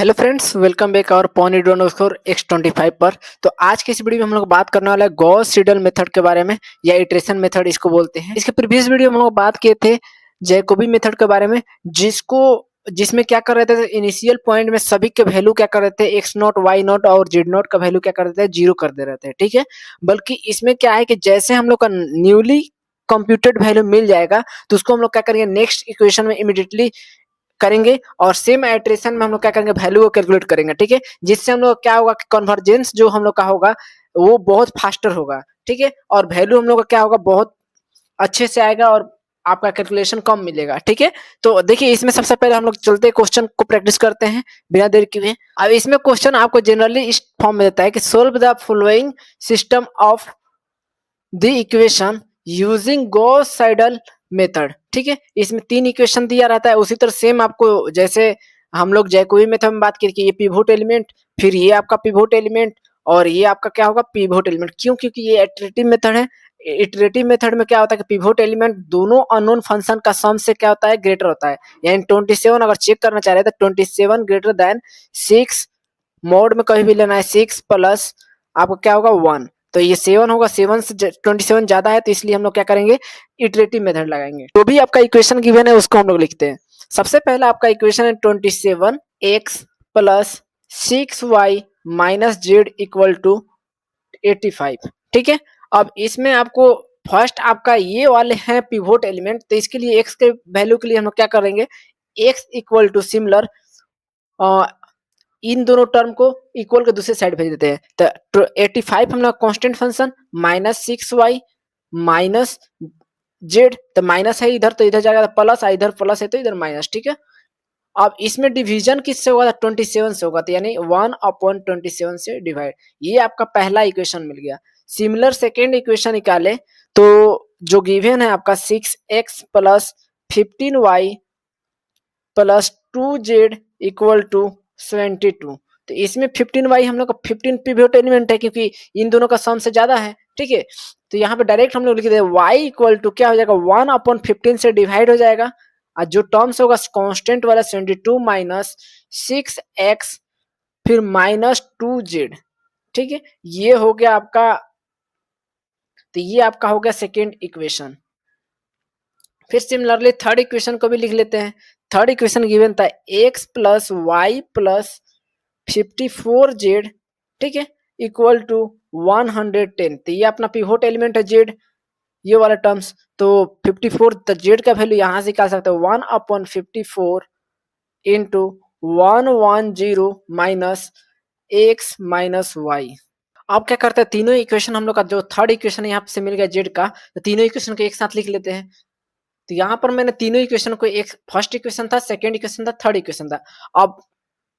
Hello friends, welcome back और Pony_X25 पर। तो आज की इस वीडियो में हम लोग बात करने वाला है गॉस सीडल मेथड के बारे में, या इटरेशन मेथड इसको बोलते हैं। इसके प्रीवियस वीडियो में हम लोग बात किए थे जैकोबी मेथड के बारे में, जिसमें क्या कर रहे थे, इनिशियल पॉइंट में सभी के वैल्यू क्या कर रहे थे, एक्स नॉट, वाई नॉट और जेड नॉट का वैल्यू क्या कर रहे थे, जीरो कर दे रहे थे। ठीक है, बल्कि इसमें क्या है कि जैसे हम लोग का न्यूली कंप्यूटेड वैल्यू मिल जाएगा तो उसको हम लोग क्या करेंगे, नेक्स्ट इक्वेशन में इमीडिएटली करेंगे और सेम आइटरेशन में हम लोग क्या करेंगे, वैल्यू को कैलकुलेट करेंगे। ठीक है, जिससे हम लोग क्या होगा, कन्वर्जेंस जो हम लोग का होगा वो बहुत फास्टर होगा। ठीक है, और वैल्यू हम लोग का क्या होगा, बहुत अच्छे से आएगा और आपका कैलकुलेशन कम मिलेगा। ठीक है, तो देखिए इसमें सबसे पहले हम लोग चलते क्वेश्चन को प्रैक्टिस करते हैं बिना देर किए। अब इसमें क्वेश्चन आपको जनरली इस फॉर्म में देता है कि solve the following system of the equation using Gauss Seidel method. ठीक है, इसमें तीन इक्वेशन दिया रहता है, उसी तरह सेम आपको जैसे हम लोग जैकोबी मेथड में बात की कि ये पिवोट एलिमेंट, फिर ये आपका पिवोट एलिमेंट और ये आपका क्या होगा, पिवोट एलिमेंट। क्यों? क्योंकि ये इटरेटिव मेथड है। इटरेटिव मेथड में क्या होता है कि पिवोट एलिमेंट दोनों अननोन फंक्शन का सम से क्या होता है, ग्रेटर होता है। यानी 27 अगर चेक करना चाह रहे हैं तो 27 ग्रेटर देन 6 मोड में कभी भी लेना है, 6 प्लस आपको क्या होगा 1। तो ये 7 होगा, 7 से 27 ज्यादा है, तो इसलिए हम लोग क्या करेंगे, इटरेटिव मेथड लगाएंगे। जो भी आपका इक्वेशन गिवन है उसको हम लोग लिखते हैं। सबसे पहला आपका इक्वेशन है 27x plus 6y minus z equal to 85। ठीक है, अब इसमें आपको फर्स्ट आपका ये वाले हैं पिवोट एलिमेंट, तो इसके लिए x के वैल्यू के लिए हम लोग क्या करेंगे, x इक्वल टू सिमिलर इन दोनों टर्म को इक्वल के दूसरे साइड भेज देते हैं। तो 85 हम लोग constant function minus 6y minus Z, तो माइनस है इधर तो इधर जाएगा प्लस, इधर प्लस है तो इधर माइनस। ठीक है, अब इसमें डिवीजन किससे होगा, 27 से होगा, तो यानी 1/27 से डिवाइड। ये आपका पहला इक्वेशन मिल गया। सिमिलर सेकेंड इक्वेशन निकाले तो जो गिवन है आपका 6x plus 15y plus 2z equal to 72। तो इसमें 15y हम लोग का 15 पिवोट एलिमेंट है, क्योंकि इन दोनों का सम से ज्यादा है। ठीक है, तो यहाँ पे डायरेक्ट हम लोग लिख दें y इक्वल टू क्या हो जाएगा, 1/15 से डिवाइड हो जाएगा, और जो टर्म्स होगा कांस्टेंट वाला 72 माइनस 6x फिर माइनस 2z। ठीक है, ये हो गया आपका, तो ये आपका हो गया सेकेंड इक्वेशन। फिर सिमिलरली थर्ड इक्वेशन को भी लिख लेते हैं। थर्ड इक्वेशन गिवन था x plus y plus 54z। ठीक है, इक्वल टू 110। तो ये अपना पिवोट एलिमेंट है z, ये वाला टर्म्स। तो 54, तो z का वैल्यू यहाँ से निकाल सकते हो 1/54 into 110 minus x minus y. अब क्या करते हैं, तीनों इक्वेशन हम लोग का जो थर्ड इक्वेशन यहाँ से मिल गया z का, तो तीनों इक्वेशन को एक साथ लिख लेते हैं। तो यहाँ पर मैंने तीनों इक्वेशन को, एक फर्स्ट इक्वेशन था, सेकंड इक्वेशन था, थर्ड इक्वेशन था। अब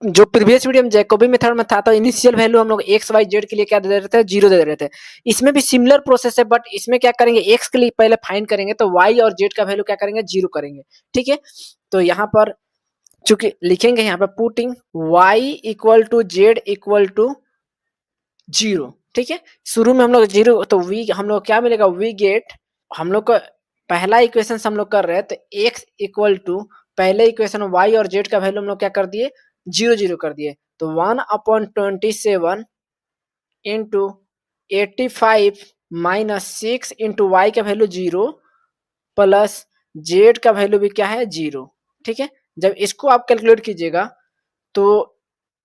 जो प्रीवियस वीडियो में जैकोबी मेथड में था तो इनिशियल वैल्यू हम लोग एक्स वाई जेड के लिए क्या दे रहे थे, जीरो दे रहे थे। इसमें भी सिमिलर प्रोसेस है, बट इसमें क्या करेंगे, एक्स के लिए पहले फाइंड करेंगे तो वाई और जेड का वैल्यू क्या करेंगे, जीरो करेंगे। ठीक है, तो यहाँ पर चूंकि लिखेंगे यहाँ पर putting y equal to z equal to zero. ठीक है, शुरू में हम लोग जीरो, तो वी हम लोग क्या मिलेगा, वी गेट, हम लोग को पहला इक्वेशन हम लोग कर रहे हैं तो x इक्वल टू पहले इक्वेशन y और z का वैल्यू हम लोग क्या कर दिए, 0 कर दिए। तो 1/27 इंटू 85 माइनस 6 इंटू वाई का वैल्यू 0 प्लस z का वैल्यू भी क्या है, 0। ठीक है, जब इसको आप कैलकुलेट कीजिएगा तो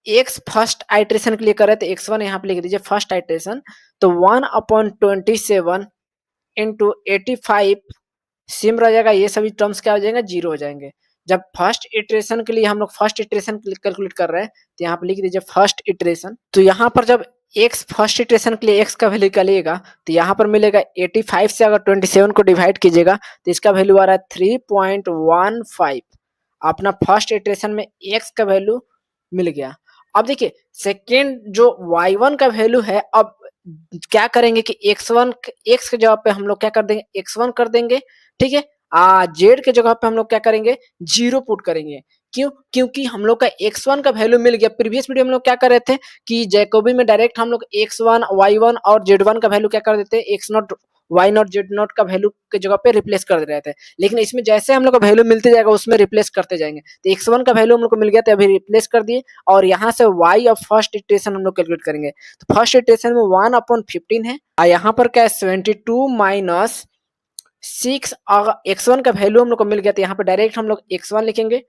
x फर्स्ट आइट्रेशन के लिए कर रहे थे, x1 यहाँ पे लिख दीजिए फर्स्ट आइट्रेशन, तो 1/27 इंटू 85 सिम रह जाएगा, ये सभी टर्म्स क्या हो जाएंगे, 0 हो जाएंगे। जब फर्स्ट इटरेशन के लिए हम लोग फर्स्ट इटरेशन कैलकुलेट कर रहे हैं तो यहाँ पे लिख दीजिए फर्स्ट इटरेशन। तो यहाँ पर जब x फर्स्ट इटरेशन के लिए x का वैल्यू निकालिएगा तो यहाँ पर मिलेगा 85 से अगर 27 को डिवाइड कीजिएगा तो इसका वैल्यू आ रहा है 3.15। अपना फर्स्ट इटरेशन में x का वैल्यू मिल गया। अब देखिए सेकेंड जो y1 का वैल्यू है, अब क्या करेंगे कि x1 x के जगह पे हम लोग क्या कर देंगे, x1 कर देंगे। ठीक है, जेड के जगह पे हम लोग क्या करेंगे, 0 पुट करेंगे। क्यों? क्योंकि हम लोग का x1 का वैल्यू मिल गया। प्रीवियस वीडियो हम लोग क्या कर रहे थे कि जैकोबी में डायरेक्ट हम लोग x1 y1 और z1 का वैल्यू क्या कर देते, x0 y not z not का वैल्यू के जगह पे रिप्लेस कर दे रहे थे, लेकिन इसमें जैसे हम लोग को वैल्यू मिलते जाएगा उसमें रिप्लेस करते जाएंगे। तो x1 का वैल्यू हम लोग को मिल गया तो अभी रिप्लेस कर दिए, और यहाँ से y ऑफ फर्स्ट इटरेशन हम लोग कैलकुलेट करेंगे। तो फर्स्ट इटरेशन में 1/15 है, और यहाँ पर क्या है 72 माइनस 6, अगर x1 का वैल्यू हम लोग को मिल गया तो यहाँ पे डायरेक्ट हम लोग x1 लिखेंगे,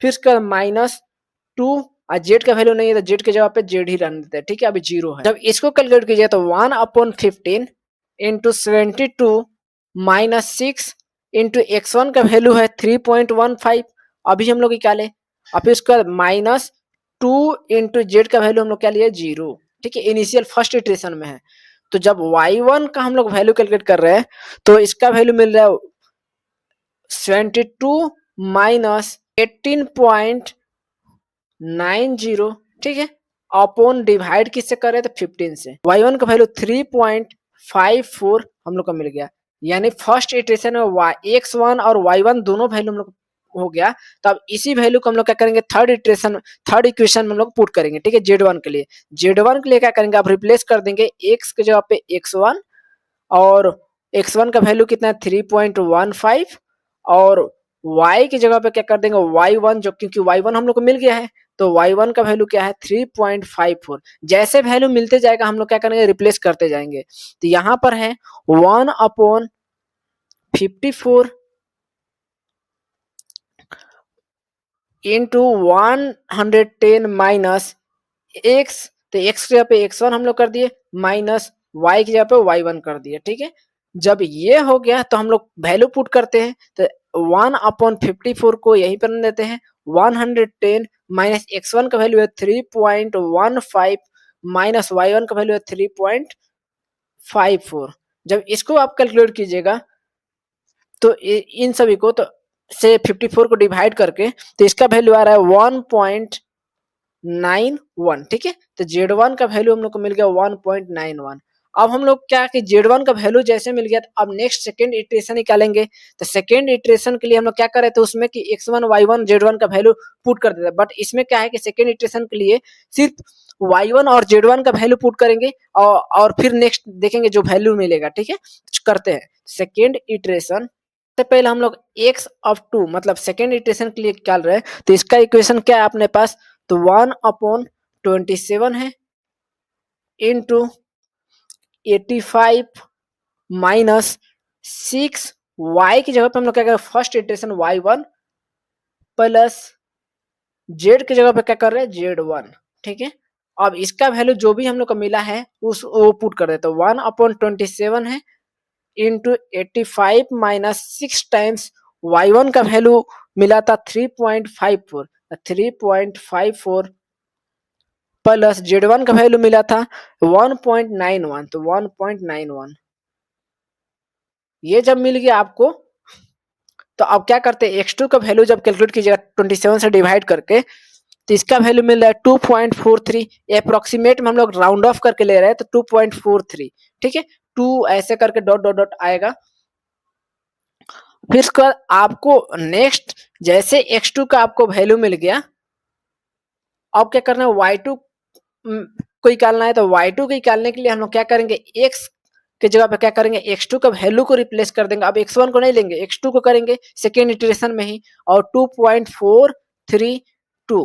फिर उसका -2, और जेड का वैल्यू नहीं है तो जेड के जगह पे जेड ही रहने देते हैं, ठीक है, अभी 0 है। जब इसको कैलकुलेट कीजिए तो 1/15 इंटू 72 माइनस 6 इंटू x1 का वैल्यू है 3.15, अभी हम लोग निकाले, और फिर उसका -2 इंटू जेड का वैल्यू हम लोग क्या लिए 0, ठीक है, इनिशियल फर्स्ट इटरेशन में है। तो जब y1 का हम लोग वैल्यू कैलकुलेट कर रहे हैं तो इसका वैल्यू मिल रहा है 72 माइनस 18.90, ठीक है, अपॉन डिवाइड किससे कर रहे थे 15 से। y1 का वैल्यू 3.54 हम लोग को मिल गया, यानी फर्स्ट इटरेशन में x1 और y1 दोनों वैल्यू हम लोग हो गया। तो अब इसी वैल्यू को हम लोग क्या करेंगे थर्ड इक्वेशन में हम लोग पुट करेंगे, ठीक है, z1 के लिए। z1 के लिए क्या करेंगे, आप रिप्लेस कर देंगे x के जगह पे x1, और x1 का वैल्यू कितना है 3.15, और y की जगह पे क्या कर देंगे y1, जो क्योंकि y1 हम लोग को मिल गया है तो y1 का वैल्यू क्या है 3.54। जैसे वैल्यू मिलते जाएगा हम लोग क्या करेंगे रिप्लेस करते जाएंगे। तो यहाँ पर है 1/54 इंटू 110 माइनस x, तो x की जगह पे x1 हम लोग कर दिए, माइनस y की जगह पे y1 कर दिए, ठीक है। जब ये हो गया तो हम लोग वैल्यू पुट करते हैं, तो 1/54 को यहीं पर देते हैं, 110 माइनस x1 का वैल्यू है 3.15 माइनस y1 का वैल्यू है 3.54। जब इसको आप कैलकुलेट कीजिएगा तो इन सभी को तो से 54 को डिवाइड करके तो इसका वैल्यू आ रहा है 1.91, ठीक है। तो z1 का वैल्यू हम लोग को मिल गया 1.91। अब हम लोग क्या कि z1 का वैल्यू जैसे मिल गया तो अब नेक्स्ट सेकेंड इटरेशन निकालेंगे। तो सेकेंड इटरेशन के लिए हम लोग क्या कर रहे थे उसमें कि x1 y1 z1 का वैल्यू पुट कर देते, बट इसमें क्या है कि सेकेंड इटरेशन के लिए सिर्फ y1 और z1 का वैल्यू पुट करेंगे और फिर नेक्स्ट देखेंगे जो वैल्यू मिलेगा, ठीक है। करते हैं सेकेंड इटरेशन से पहले हम लोग x ऑफ 2 मतलब सेकेंड इटरेशन के लिए निकाल रहे हैं, तो इसका इक्वेशन क्या है अपने पास, तो 1/27 है इंटू 85 माइनस 6, y की जगह पे हम लोग क्या करें first iteration y1 plus z की जगह पे क्या कर रहे हैं z1, ठीक है। अब इसका वैल्यू जो भी हम लोग को मिला है उस वो पुट कर देते, 1/27 है इंटू 85 माइनस 6 टाइम्स y1 का वैल्यू मिला था 3.54 प्लस z1 का वैल्यू मिला था 1.91, तो 1.91 ये जब मिल गया आपको तो अब क्या करते हैं x2 का वैल्यू जब कैलकुलेट कीजिएगा 27 से डिवाइड करके तो इसका वैल्यू मिल रहा है 2.43, अप्रोक्सीमेट में हम लोग राउंड ऑफ करके ले रहे हैं तो 2.43, ठीक है, 2 ऐसे करके डॉट डॉट डॉट आएगा। फिर उसके बाद आपको नेक्स्ट जैसे x2 का आपको वैल्यू मिल गया, अब क्या करना है y2 को निकालना है। तो y2 को निकालने के लिए हम लोग क्या करेंगे x के जगह पे क्या करेंगे x2 का वैल्यू को रिप्लेस कर देंगे। अब x1 को नहीं लेंगे x2 को करेंगे सेकेंड इटरेशन में ही, और 2.432।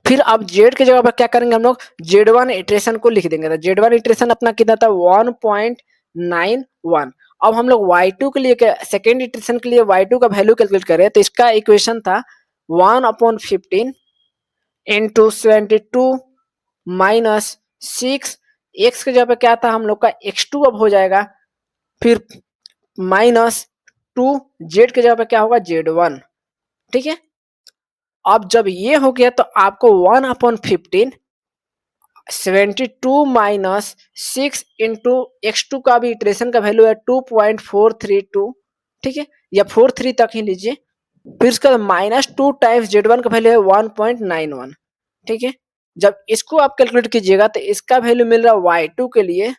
फिर अब z के जगह पर क्या करेंगे हम लोग z1 इटरेशन को लिख देंगे। तो z1 इटरेशन अपना कितना था 1.91। अब हम लोग y2 के लिए सेकेंड इटरेशन के लिए y2 का वैल्यू कैलकुलेट करें तो इसका इक्वेशन था 1/15 इंटू 72 माइनस 6, x के जगह पे क्या था हम लोग का x2 अब हो जाएगा, फिर माइनस 2, z के जगह पे क्या होगा z1, ठीक है। अब जब ये हो गया तो आपको 1/15 72 माइनस 6 इंटू x2 का भी इटरेशन का वैल्यू है 2.432, ठीक है, या 43 तक ही लीजिए। फिर उसका -2 टाइम्स z1 का वैल्यू है 1.91, ठीक है। जब इसको आप कैलकुलेट कीजिएगा तो इसका वैल्यू मिल रहा है y2 के लिए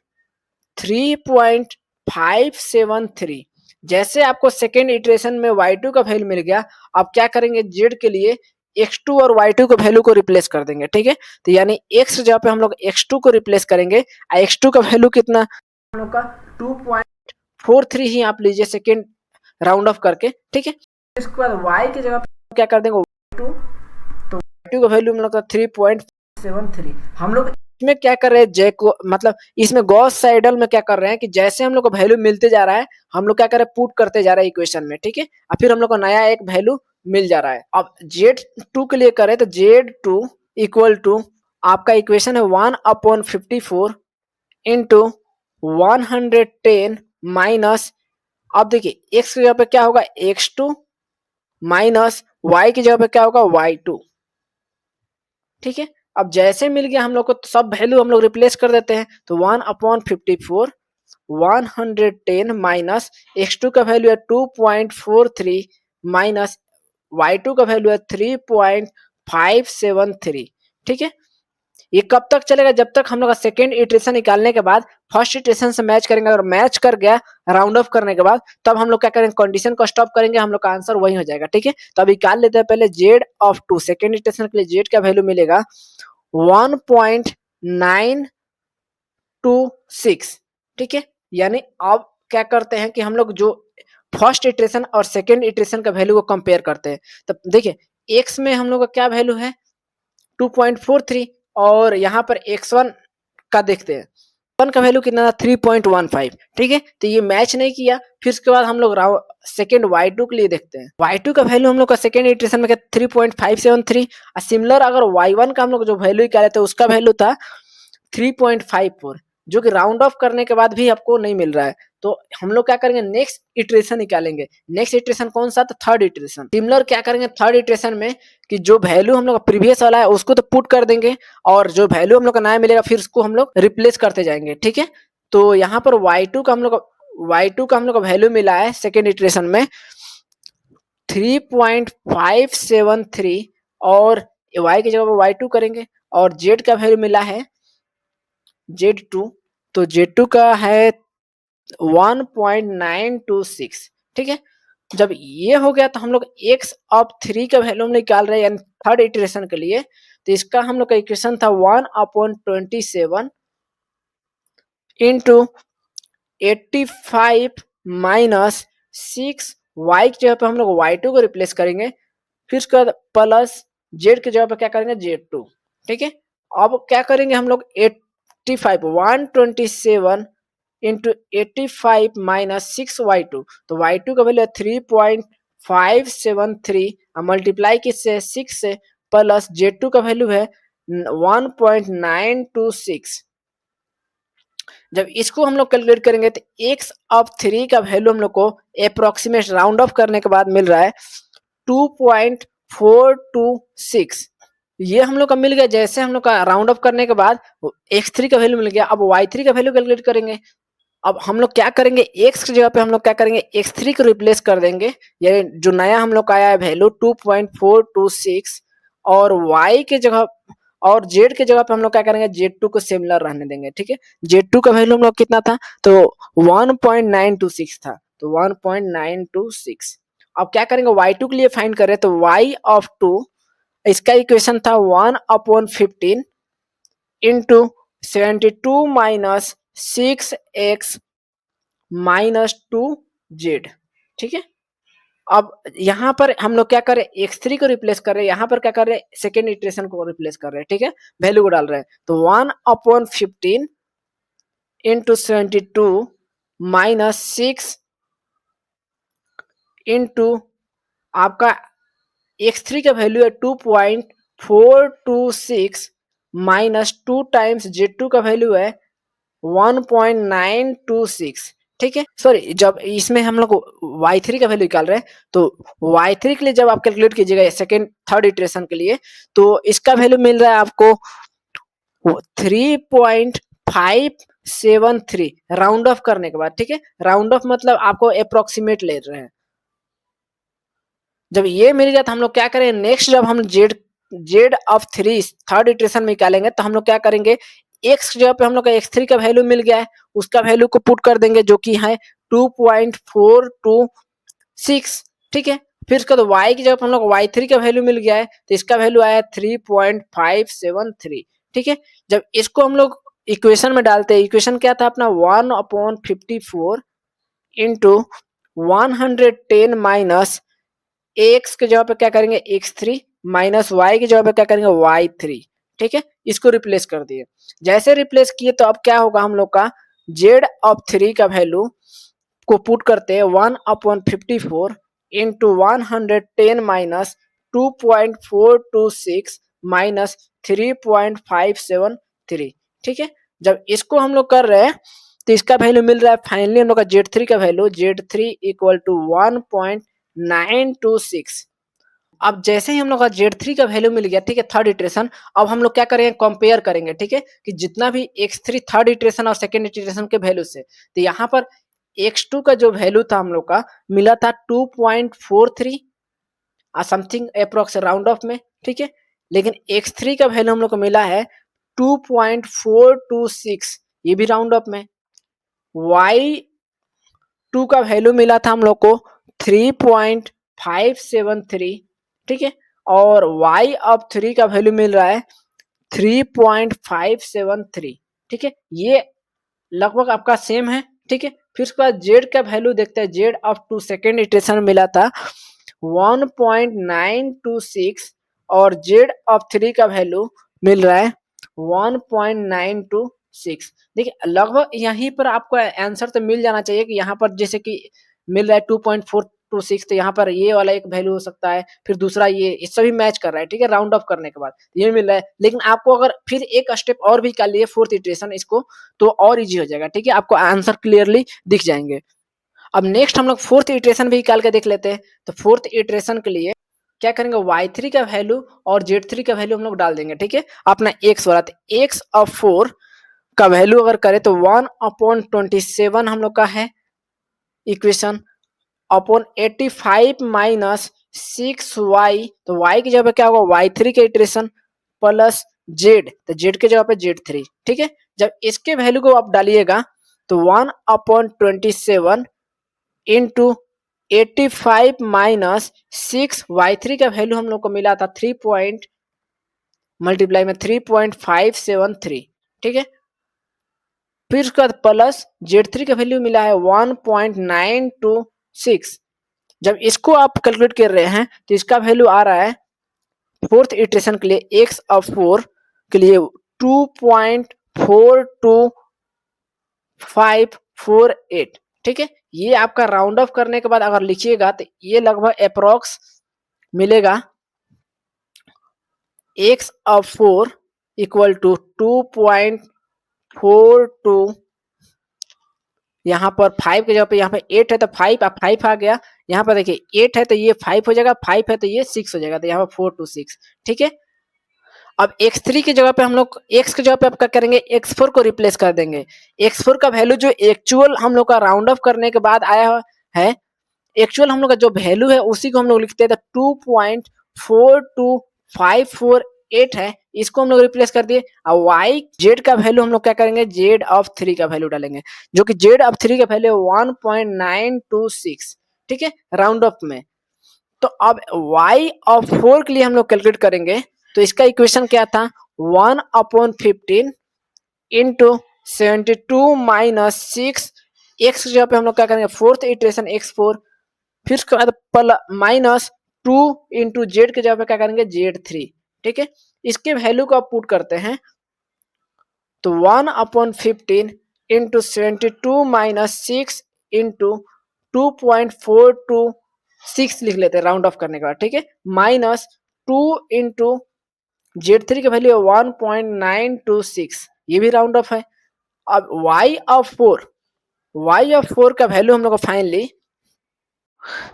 3.573। जैसे आपको सेकेंड इटरेशन में y2 का वैल्यू मिल गया, आप क्या करेंगे z के लिए x2 और y2 के वैल्यू को रिप्लेस कर देंगे, ठीक है। तो यानी x जगह पे हम लोग x2 को रिप्लेस करेंगे, x2 का वैल्यू कितना हम लोग का 2.43 ही आप लीजिए सेकेंड राउंड ऑफ करके, ठीक है। इसके बाद y की जगह पे क्या कर देंगे y2, तो y2 का वैल्यू हम लोग का 3.73। हम लोग इसमें क्या कर रहे हैं j को, मतलब इसमें गॉस साइडल में क्या कर रहे हैं कि जैसे हम लोग को वैल्यू मिलते जा रहा है हम लोग क्या कर रहे हैं पुट करते जा रहे हैं इक्वेशन में, ठीक है। और फिर हम लोग को नया एक वैल्यू मिल जा रहा है। अब Z2 के लिए करें तो Z2 इक्वल टू आपका इक्वेशन है 1/54 इंटू 110 माइनस, अब देखिए x की जगह पे क्या होगा x2 माइनस y की जगह पे क्या होगा y2, ठीक है। अब जैसे मिल गया हम लोग को तो सब वैल्यू हम लोग रिप्लेस कर देते हैं, तो 1/54 110 माइनस x2 का वैल्यू है 2.43 माइनस y2 का वैल्यू है 3.573, ठीक है। ये कब तक चलेगा, जब तक हम लोग का सेकेंड इटरेशन निकालने के बाद फर्स्ट इटरेशन से मैच करेंगे, और मैच कर गया राउंड ऑफ करने के बाद तब हम लोग क्या करेंगे कंडीशन को स्टॉप करेंगे, हम लोग का आंसर वही हो जाएगा, ठीक है। तो अभी निकाल लेते हैं पहले Z(2), सेकेंड इटरेशन के लिए Z का वैल्यू मिलेगा 1.926, ठीक है। यानी अब क्या करते हैं कि हम लोग जो फर्स्ट इटरेशन और सेकेंड इटरेशन का वैल्यू को कंपेयर करते हैं। तब देखिए x में हम लोग का क्या वैल्यू है 2.43 और यहाँ पर x1 का देखते हैं, 1 का वैल्यू कितना था 3.15, ठीक है। तो ये मैच नहीं किया। फिर उसके बाद हम लोग सेकेंड y2 के लिए देखते हैं, y2 का वैल्यू हम लोग का सेकेंड इटरेशन में क्या 3.573, और सिमिलर अगर y1 का हम लोग जो वैल्यू निकाले थे उसका वैल्यू था 3.54, जो कि राउंड ऑफ करने के बाद भी आपको नहीं मिल रहा है। तो हम लोग क्या करेंगे नेक्स्ट इटरेशन निकालेंगे। नेक्स्ट इटरेशन कौन सा, तो थर्ड इटरेशन। सिमिलर क्या करेंगे थर्ड इटरेशन में कि जो वैल्यू हम लोग का प्रीवियस वाला है उसको तो पुट कर देंगे, और जो वैल्यू हम लोग का नया मिलेगा फिर उसको हम लोग रिप्लेस करते जाएंगे, ठीक है। तो यहाँ पर y2 का हम लोग का वैल्यू मिला है सेकेंड इटरेशन में 3.573, और y की जगह पर y2 करेंगे, और z का वैल्यू मिला है Z2, तो Z2 का है 1.926, ठीक है। जब ये हो गया तो हम लोग x(3) का वैल्यू निकाल रहे हैं यानी थर्ड इटरेशन के लिए, तो इसका हम लोग का इक्वेशन था 1/27 इंटू 85 माइनस 6, y की जगह पे हम लोग y2 को रिप्लेस करेंगे, फिर उसके बाद प्लस z की जगह पे क्या करेंगे Z2, ठीक है। अब क्या करेंगे हम लोग 127 इंटू 85 माइनस 6y2, तो y2 का वैल्यू है 3.573 मल्टीप्लाई किससे 6 से, प्लस Z2 का वैल्यू है 1.926। जब इसको हम लोग कैलकुलेट करेंगे तो x(3) का वैल्यू हम लोग को अप्रोक्सीमेट राउंड ऑफ करने के बाद मिल रहा है 2.426। ये हम लोग का मिल गया। जैसे हम लोग का राउंड ऑफ करने के बाद x3 का वैल्यू मिल गया, अब y3 का वैल्यू कैलकुलेट करेंगे। अब हम लोग क्या करेंगे x की जगह पे हम लोग क्या करेंगे x3 को रिप्लेस कर देंगे, यानी जो नया हम लोग का आया है वैल्यू 2.426, और y की जगह और z की जगह पे हम लोग क्या करेंगे Z2 को सिमिलर रहने देंगे, ठीक है। Z2 का वैल्यू हम लोग कितना था तो 1.926 था, तो 1.926। अब क्या करेंगे y2 के लिए फाइंड करें तो y(2) इसका इक्वेशन था 1/15 into 72 minus 6x minus 2z, ठीक है। अब यहाँ पर हम लोग क्या कर रहे हैं x3 को रिप्लेस कर रहे हैं, यहाँ पर क्या कर रहे हैं सेकेंड इटरेशन को रिप्लेस कर रहे हैं, ठीक है। वैल्यू को डाल रहे हैं, तो 1/15 इंटू 72 माइनस 6 इंटू आपका x3 का वैल्यू है 2.426 माइनस 2 टाइम्स Z2 का वैल्यू है 1.926, ठीक है। सॉरी, जब इसमें हम लोग y3 का वैल्यू निकाल रहे हैं तो y3 के लिए जब आप कैलकुलेट कीजिएगा सेकेंड थर्ड इटरेशन के लिए, तो इसका वैल्यू मिल रहा है आपको 3.573 राउंड ऑफ करने के बाद, ठीक है। राउंड ऑफ मतलब आपको अप्रोक्सीमेट ले रहे हैं। जब ये मिल गया तो हम लोग क्या करेंगे नेक्स्ट, जब हम Z(3) थर्ड इटरेशन में निकालेंगे तो हम लोग क्या करेंगे x की जगह पे हम लोग का x3 का वैल्यू मिल गया है, उसका वैल्यू को पुट कर देंगे जो कि है 2.426, ठीक है। फिर उसके बाद y की जगह पे हम लोग y3 का वैल्यू मिल गया है, तो इसका वैल्यू आया 3.573, ठीक है। जब इसको हम लोग इक्वेशन में डालते हैं, इक्वेशन क्या था अपना 1/54 इंटू 110 माइनस एक्स के जगह पे क्या करेंगे x3 माइनस वाई की जगह पे क्या करेंगे y3। ठीक है, इसको रिप्लेस कर दिए। जैसे रिप्लेस किए तो अब क्या होगा, हम लोग का z(3) का वैल्यू को पुट करते हैं 1/54 इंटू 110 माइनस 2.426 माइनस 3.573। ठीक है, जब इसको हम लोग कर रहे हैं तो इसका वैल्यू मिल रहा है फाइनली हम लोग का z3 का वैल्यू z3 इक्वल टू 1.926। अब जैसे ही हम लोग का z3 का वैल्यू मिल गया, ठीक है, थर्ड इटरेशन, अब हम लोग क्या करेंगे, कंपेयर करेंगे। ठीक है, कि जितना भी x3 थर्ड इटरेशन और सेकेंड इटरेशन के वैल्यू से, तो यहाँ पर x2 का जो वैल्यू था हम लोग का मिला था 2.43 समथिंग अप्रोक्स राउंड ऑफ में। ठीक है, लेकिन x3 का वैल्यू हम लोग को मिला है 2.426, ये भी राउंड ऑफ में। y2 का वैल्यू मिला था हम लोग को 3.573। ठीक है, और y(3) का वैल्यू मिल रहा है 3.573। ठीक है, ये लगभग आपका सेम है। ठीक है, फिर उसके बाद z का वैल्यू देखते हैं। z(2) सेकेंड इटरेशन मिला था 1.926 और z(3) का वैल्यू मिल रहा है 1.926। देखिए लगभग यहीं पर आपको आंसर तो मिल जाना चाहिए कि यहाँ पर जैसे कि मिल रहा है 2.426, तो यहाँ पर ये वाला एक वैल्यू हो सकता है, फिर दूसरा ये सभी मैच कर रहा है। ठीक है, राउंड ऑफ करने के बाद ये मिल रहा है। लेकिन आपको अगर फिर एक स्टेप और भी कर लिए फोर्थ इटरेशन इसको, तो और इजी हो जाएगा। ठीक है, आपको आंसर क्लियरली दिख जाएंगे। अब नेक्स्ट हम लोग फोर्थ इटरेशन भी निकाल के देख लेते हैं। तो फोर्थ इटरेशन के लिए क्या करेंगे, y3 का वैल्यू और z3 का वैल्यू हम लोग डाल देंगे। ठीक है, अपना x वाला, तो x(4) का वैल्यू अगर करें तो 1/27 हम लोग का है इक्वेशन, अपॉन 85 माइनस 6y, तो y की जगह पे क्या होगा y3 के इटरेशन प्लस z, तो z की जगह पे z3। ठीक है, जब इसके वैल्यू को आप डालिएगा तो 1/27 इंटू 85 माइनस 6y3 का वैल्यू हम लोग को मिला था 3.573। ठीक है, फिर उसके बाद प्लस z3 का वैल्यू मिला है 1.926। जब इसको आप कैलकुलेट कर रहे हैं तो इसका वैल्यू आ रहा है फोर्थ इटरेशन के लिए x(4) के लिए 2.42548। ठीक है, ये आपका राउंड ऑफ करने के बाद अगर लिखिएगा तो ये लगभग अप्रोक्स मिलेगा x(4) इक्वल टू 2.42, यहाँ पर 5 के जगह पे यहाँ पे 8 है तो 5 आ गया। यहाँ पर देखिए 8 है तो ये 5 हो जाएगा, 5 है तो ये 6 हो जाएगा, तो यहाँ पर 426। ठीक है, अब x3 की जगह पे हम लोग x की जगह पे आप क्या करेंगे, x4 को रिप्लेस कर देंगे। x4 का वैल्यू जो एक्चुअल हम लोग का राउंड ऑफ करने के बाद आया है, एक्चुअल हम लोग का जो वैल्यू है उसी को हम लोग लिखते हैं, तो 2.42548 है, इसको हम लोग रिप्लेस कर दिए। और y z का वैल्यू हम लोग क्या करेंगे, z(3) का वैल्यू डालेंगे, जो कि z(3) का वैल्यू 1.926। ठीक है, राउंड ऑफ में। तो अब y(4) के लिए हम लोग कैलकुलेट करेंगे, तो इसका इक्वेशन क्या था 1/15 इंटू 72 माइनस 6, x की जगह पे हम लोग क्या करेंगे फोर्थ इटरेशन x4, फिर उसके बाद माइनस 2 इंटू जेड के जगह पे क्या करेंगे z3। ठीक है, इसके वैल्यू को आप पुट करते हैं तो 1/15 इंटू 72 माइनस 6 इंटू 2.426 लिख लेते हैं राउंड ऑफ करने के बाद। ठीक है, माइनस 2 इंटू z3 की वैल्यू 1.926, ये भी राउंड ऑफ है। अब y(4) का वैल्यू हम लोग को फाइनली,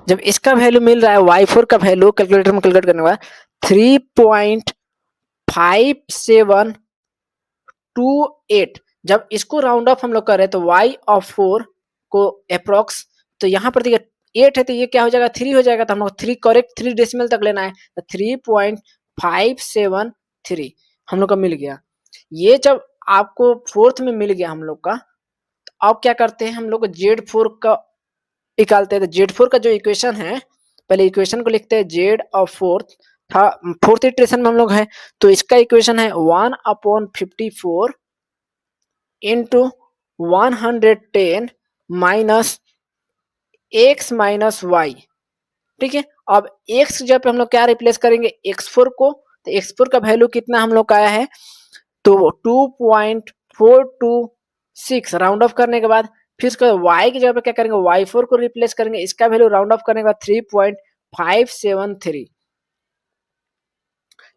जब इसका वैल्यू मिल रहा है y(4) का वैल्यू कैलकुलेटर में कैलकुलेट करने के बाद 3.5728, जब इसको राउंड ऑफ हम लोग कर रहे हैं तो y(4) को अप्रोक्स, तो यहाँ पर देखिए 8 है तो ये क्या हो जाएगा 3 हो जाएगा, तो हम लोग 3 करेक्ट 3 डेसिमल तक लेना है, तो 3.573 हम लोग का मिल गया। ये जब आपको फोर्थ में मिल गया हम लोग का, तो अब क्या करते हैं हम लोग z4 का निकालते हैं। तो z4 का जो इक्वेशन है, पहले इक्वेशन को लिखते हैं z(4) था फोर्थ इटरेशन में हम लोग है, तो इसका इक्वेशन है 1/54 into 110 minus x minus y, ठीक है। अब x की जगह पे हम लोग क्या रिप्लेस करेंगे, x4 को, तो x4 का वैल्यू कितना हम लोग का आया है, तो 2.426 राउंड ऑफ करने के बाद फिर उसके y की जगह पे क्या करेंगे, y4 को रिप्लेस करेंगे, इसका वैल्यू राउंड ऑफ करने के बाद 3.573।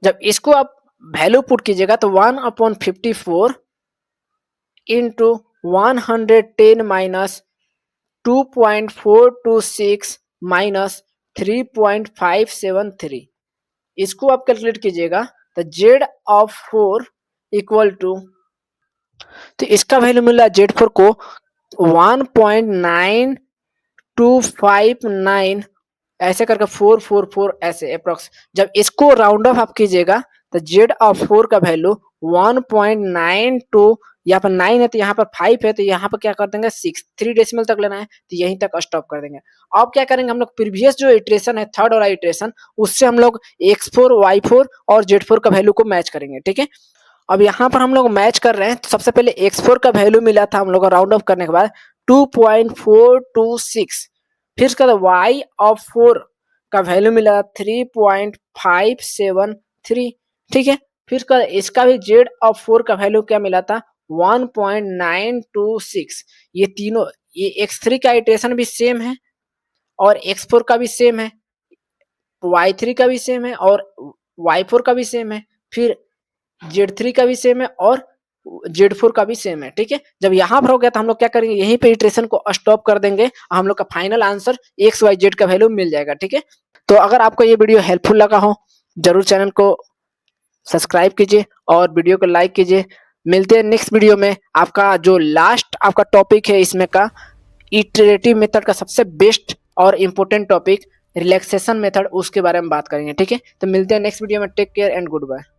जब इसको आप वैल्यू पुट कीजिएगा तो 1/54 इंटू 110 माइनस 2.426 माइनस 3.573, इसको आप कैलकुलेट कीजिएगा तो जेड ऑफ 4 इक्वल टू, तो इसका वैल्यू मिल रहा है Z4 को 1.9259 ऐसे करके 444 ऐसे अप्रोक्स। जब इसको राउंड ऑफ आप कीजिएगा तो जेड ऑफ 4 का वैल्यू 1.92, यहाँ पर 9 है तो यहाँ पर 5 है, तो यहाँ पर क्या कर देंगे 6, 3 डेसिमल तक लेना है तो यहीं तक स्टॉप कर देंगे। अब क्या करेंगे हम लोग, प्रीवियस जो इटरेशन है थर्ड वाला इटरेशन, उससे हम लोग x4 y4 और z4 का वैल्यू को मैच करेंगे, ठीक है। अब यहाँ पर हम लोग मैच कर रहे हैं, तो सबसे पहले x4 का वैल्यू मिला था हम लोग को राउंड ऑफ करने के बाद 2.426, फिर उसका y ऑफ 4 का वैल्यू मिला 3.573, ठीक है। फिर इसका भी z ऑफ 4 का वैल्यू क्या मिला था 1.926। ये तीनों, ये x3 का इटरेशन भी सेम है और x4 का भी सेम है, y3 का भी सेम है और y4 का भी सेम है, फिर Z3 का भी सेम है और Z4 का भी सेम है, ठीक है। जब यहाँ पर हो गया तो हम लोग क्या करेंगे, यहीं पे इटरेशन को स्टॉप कर देंगे, हम लोग का फाइनल आंसर XYZ का वैल्यू मिल जाएगा, ठीक है। तो अगर आपको ये वीडियो हेल्पफुल लगा हो जरूर चैनल को सब्सक्राइब कीजिए और वीडियो को लाइक कीजिए। मिलते हैं नेक्स्ट वीडियो में। आपका जो लास्ट आपका टॉपिक है इसमें का इटरेटिव मेथड का सबसे बेस्ट और इम्पोर्टेंट टॉपिक रिलैक्सेशन मेथड, उसके बारे में बात करेंगे, ठीक है। तो मिलते हैं नेक्स्ट वीडियो में। Take care and good bye.